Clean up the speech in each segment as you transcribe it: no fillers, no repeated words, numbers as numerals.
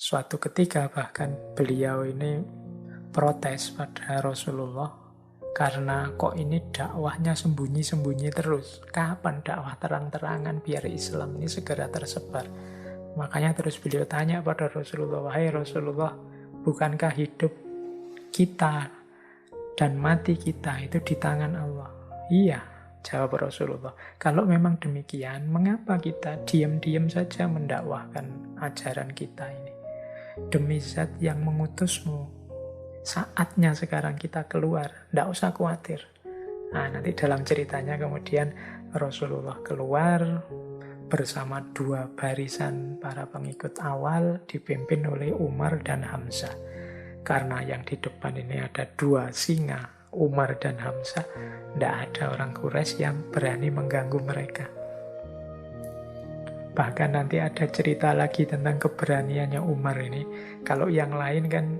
Suatu ketika bahkan beliau ini protes pada Rasulullah karena kok ini dakwahnya sembunyi-sembunyi terus. Kapan dakwah terang-terangan biar Islam ini segera tersebar? Makanya terus beliau tanya pada Rasulullah, wahai Rasulullah, bukankah hidup kita dan mati kita itu di tangan Allah? Iya, jawab Rasulullah. Kalau memang demikian, mengapa kita diam-diam saja mendakwahkan ajaran kita ini? Demi zat yang mengutusmu, saatnya sekarang kita keluar, tidak usah khawatir. Nah, nanti dalam ceritanya kemudian Rasulullah keluar bersama dua barisan para pengikut awal dipimpin oleh Umar dan Hamzah. Karena yang di depan ini ada dua singa, Umar dan Hamzah, tidak ada orang Quraisy yang berani mengganggu mereka. Bahkan nanti ada cerita lagi tentang keberaniannya Umar ini. Kalau yang lain kan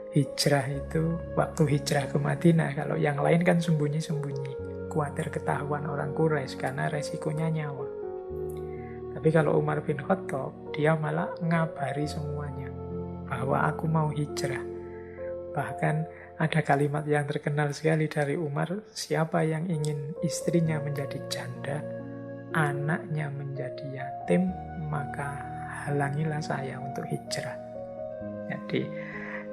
hijrah itu, waktu hijrah ke Madinah, kalau yang lain kan sembunyi-sembunyi, khawatir ketahuan orang Quraisy karena resikonya nyawa. Tapi kalau Umar bin Khattab, dia malah ngabari semuanya bahwa aku mau hijrah. Bahkan ada kalimat yang terkenal sekali dari Umar, siapa yang ingin istrinya menjadi janda, anaknya menjadi yatim, maka halangilah saya untuk hijrah. Jadi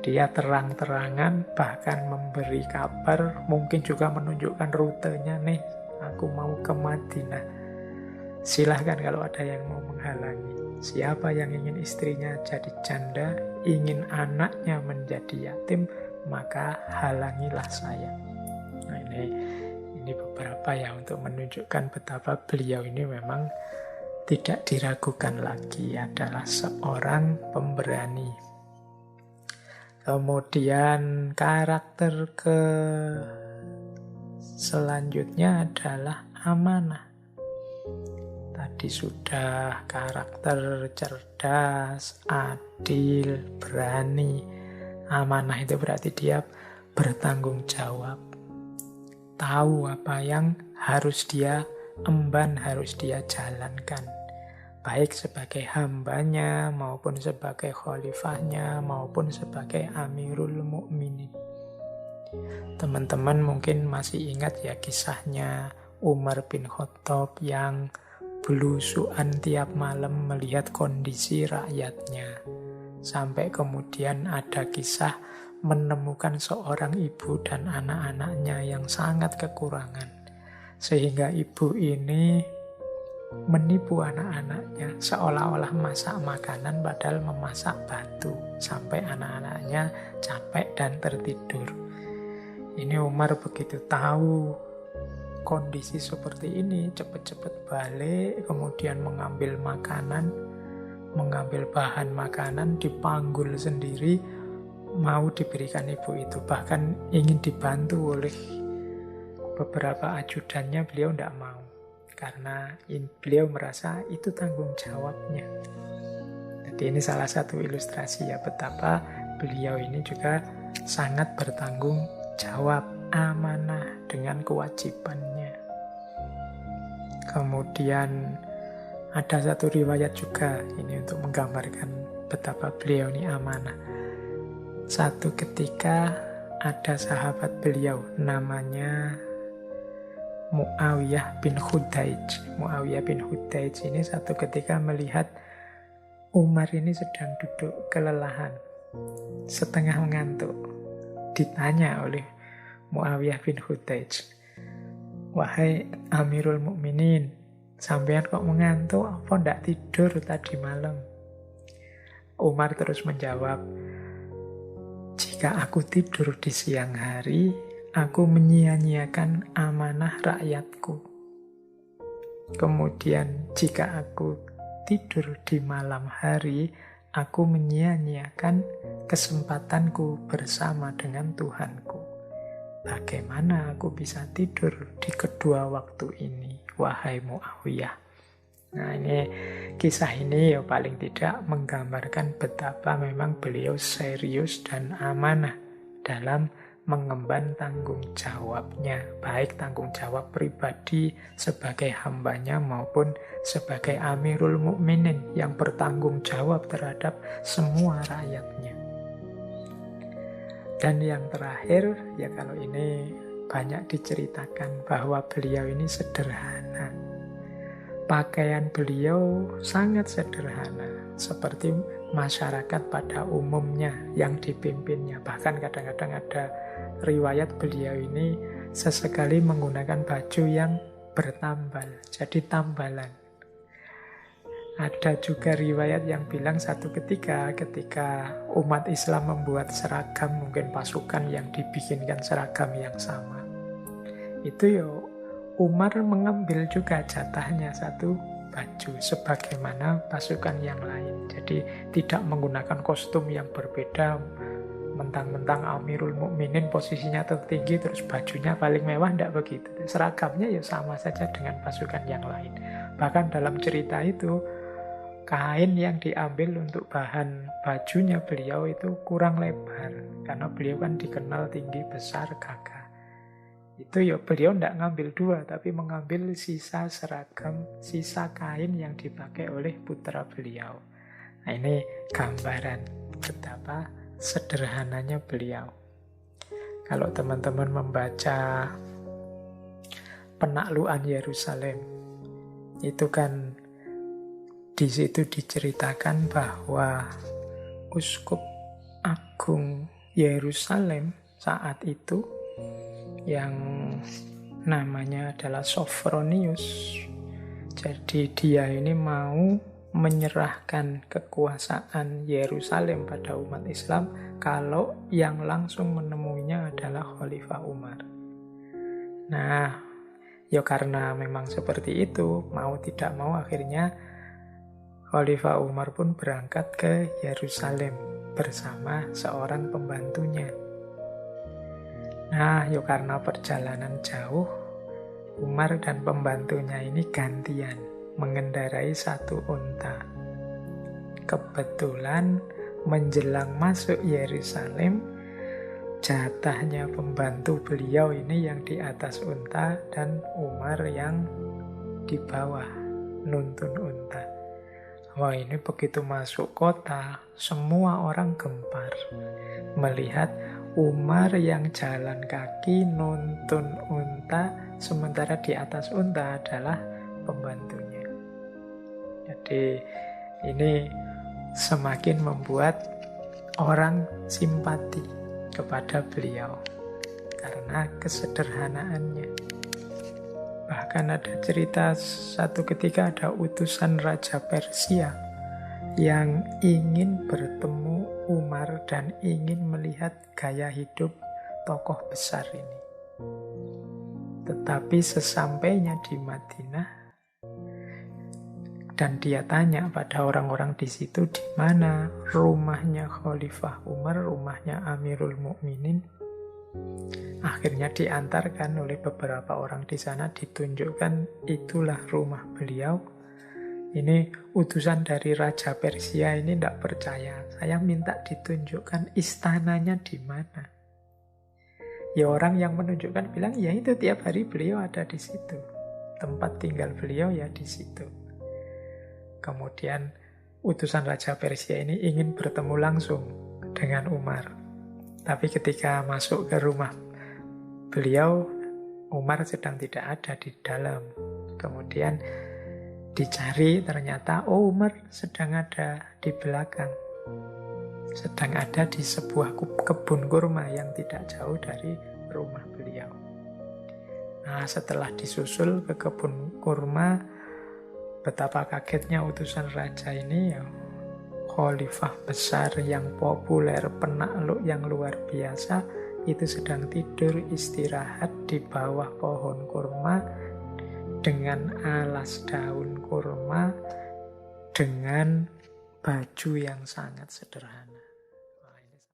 dia terang-terangan bahkan memberi kabar, mungkin juga menunjukkan rutenya, nih aku mau ke Madinah. Silahkan kalau ada yang mau menghalangi. Siapa yang ingin istrinya jadi janda, ingin anaknya menjadi yatim, maka halangilah saya. Nah, ini beberapa ya untuk menunjukkan betapa beliau ini memang tidak diragukan lagi, adalah seorang pemberani. Kemudian karakter selanjutnya adalah amanah. Tadi sudah karakter cerdas, adil, berani. Amanah itu berarti dia bertanggung jawab. Tahu apa yang harus dia emban, harus dia jalankan. Baik sebagai hambanya, maupun sebagai khalifahnya, maupun sebagai Amirul Mukminin. Teman-teman mungkin masih ingat ya kisahnya Umar bin Khattab yang belusuan tiap malam melihat kondisi rakyatnya. Sampai kemudian ada kisah menemukan seorang ibu dan anak-anaknya yang sangat kekurangan. Sehingga ibu ini menipu anak-anaknya seolah-olah masak makanan padahal memasak batu. Sampai anak-anaknya capek dan tertidur. Ini Umar begitu tahu kondisi seperti ini, cepat-cepat balik, kemudian mengambil makanan, mengambil bahan makanan, dipanggul sendiri, mau diberikan ibu itu. Bahkan ingin dibantu oleh beberapa ajudannya, beliau tidak mau. Karena beliau merasa itu tanggung jawabnya. Jadi ini salah satu ilustrasi ya betapa beliau ini juga sangat bertanggung jawab, amanah dengan kewajibannya. Kemudian ada satu riwayat juga ini untuk menggambarkan betapa beliau ini amanah. Satu ketika ada sahabat beliau namanya Muawiyah bin Hudaij. Muawiyah bin Hudaij ini satu ketika melihat Umar ini sedang duduk kelelahan, setengah mengantuk. Ditanya oleh Muawiyah bin Hudaij, wahai Amirul Mukminin, sampean kok mengantuk, apa ndak tidur tadi malam? Umar terus menjawab, jika aku tidur di siang hari, aku menyia-nyiakan amanah rakyatku. Kemudian jika aku tidur di malam hari, aku menyia-nyiakan kesempatanku bersama dengan Tuhanku. Bagaimana aku bisa tidur di kedua waktu ini, wahai Muawiyah? Nah, ini kisah ini ya paling tidak menggambarkan betapa memang beliau serius dan amanah dalam mengemban tanggung jawabnya, baik tanggung jawab pribadi sebagai hambanya maupun sebagai Amirul Mukminin yang bertanggung jawab terhadap semua rakyatnya. Dan yang terakhir, ya kalau ini banyak diceritakan bahwa beliau ini sederhana. Pakaian beliau sangat sederhana, seperti masyarakat pada umumnya yang dipimpinnya. Bahkan kadang-kadang ada riwayat beliau ini sesekali menggunakan baju yang bertambal, jadi tambalan. Ada juga riwayat yang bilang satu ketika umat Islam membuat seragam, mungkin pasukan yang dibikinkan seragam yang sama. Itu ya Umar mengambil juga jatahnya satu baju sebagaimana pasukan yang lain. Jadi tidak menggunakan kostum yang berbeda, mentang-mentang Amirul Mukminin posisinya tertinggi terus bajunya paling mewah, tidak begitu. Seragamnya ya sama saja dengan pasukan yang lain. Bahkan dalam cerita itu kain yang diambil untuk bahan bajunya beliau itu kurang lebar karena beliau kan dikenal tinggi, besar, gagah. Itu ya beliau tidak ngambil dua, tapi mengambil sisa seragam, sisa kain yang dipakai oleh putra beliau. Nah ini gambaran betapa sederhananya beliau. Kalau teman-teman membaca penaklukan Yerusalem, itu kan di situ diceritakan bahwa Uskup Agung Yerusalem saat itu yang namanya adalah Sophronius. Jadi dia ini mau menyerahkan kekuasaan Yerusalem pada umat Islam kalau yang langsung menemuinya adalah Khalifah Umar. Nah, ya karena memang seperti itu, mau tidak mau akhirnya Khalifah Umar pun berangkat ke Yerusalem bersama seorang pembantunya. Nah, ya karena perjalanan jauh, Umar dan pembantunya ini gantian mengendarai satu unta. Kebetulan menjelang masuk Yerusalem, jatahnya pembantu beliau ini yang di atas unta dan Umar yang di bawah nuntun unta. Wah, ini begitu masuk kota, semua orang gempar melihat Umar yang jalan kaki nuntun unta, sementara di atas unta adalah pembantunya. Jadi ini semakin membuat orang simpati kepada beliau karena kesederhanaannya. Bahkan ada cerita satu ketika ada utusan Raja Persia yang ingin bertemu Umar dan ingin melihat gaya hidup tokoh besar ini. Tetapi sesampainya di Madinah dan dia tanya pada orang-orang di situ di mana rumahnya Khalifah Umar, rumahnya Amirul Mukminin. Akhirnya diantarkan oleh beberapa orang di sana, ditunjukkan itulah rumah beliau. Ini utusan dari Raja Persia ini tidak percaya. Saya minta ditunjukkan istananya di mana. Ya orang yang menunjukkan bilang, ya itu tiap hari beliau ada di situ. Tempat tinggal beliau ya di situ. Kemudian utusan Raja Persia ini ingin bertemu langsung dengan Umar. Tapi ketika masuk ke rumah beliau, Umar sedang tidak ada di dalam. Kemudian dicari, ternyata Umar sedang ada di belakang. Sedang ada di sebuah kebun kurma yang tidak jauh dari rumah beliau. Nah, setelah disusul ke kebun kurma, betapa kagetnya utusan raja ini ya. Khalifah besar yang populer, penakluk yang luar biasa, itu sedang tidur istirahat di bawah pohon kurma dengan alas daun kurma dengan baju yang sangat sederhana.